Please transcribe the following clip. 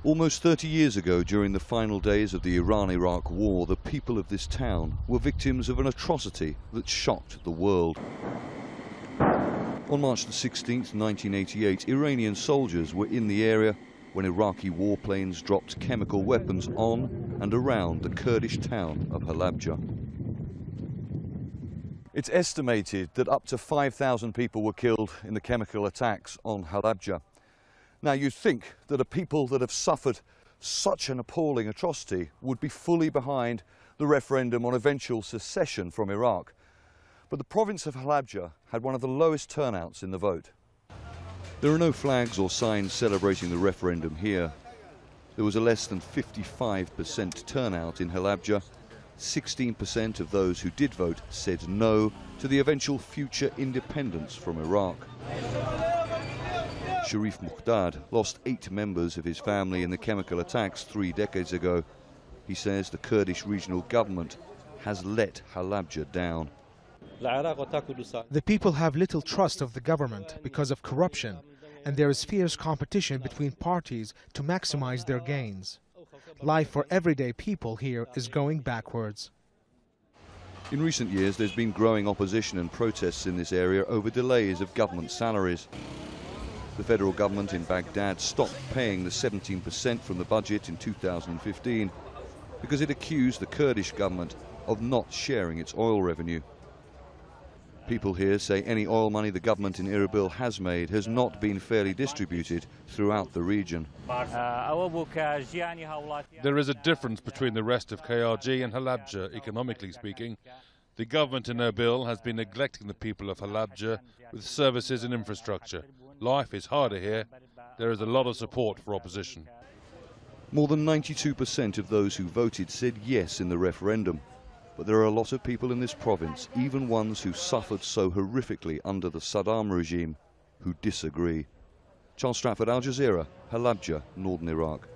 Almost 30 years ago, during the final days of the Iran-Iraq war, the people of this town were victims of an atrocity that shocked the world. On March the 16th, 1988, Iranian soldiers were in the area when Iraqi warplanes dropped chemical weapons on and around the Kurdish town of Halabja. It's estimated that up to 5,000 people were killed in the chemical attacks on Halabja. Now, you'd think that a people that have suffered such an appalling atrocity would be fully behind the referendum on eventual secession from Iraq. But the province of Halabja had one of the lowest turnouts in the vote. There are no flags or signs celebrating the referendum here. There was a less than 55% turnout in Halabja. 16% of those who did vote said no to the eventual future independence from Iraq. Sharif Muqdad lost 8 members of his family in the chemical attacks 3 decades ago. He says the Kurdish regional government has let Halabja down. The people have little trust of the government because of corruption, and there is fierce competition between parties to maximize their gains. Life for everyday people here is going backwards. In recent years, there's been growing opposition and protests in this area over delays of government salaries. The federal government in Baghdad stopped paying the 17% from the budget in 2015 because it accused the Kurdish government of not sharing its oil revenue. People here say any oil money the government in Erbil has made has not been fairly distributed throughout the region. There is a difference between the rest of KRG and Halabja, economically speaking. The government in Erbil has been neglecting the people of Halabja with services and infrastructure. Life is harder here. There is a lot of support for opposition. More than 92% of those who voted said yes in the referendum. But there are a lot of people in this province, even ones who suffered so horrifically under the Saddam regime, who disagree. Charles Stratford, Al Jazeera, Halabja, northern Iraq.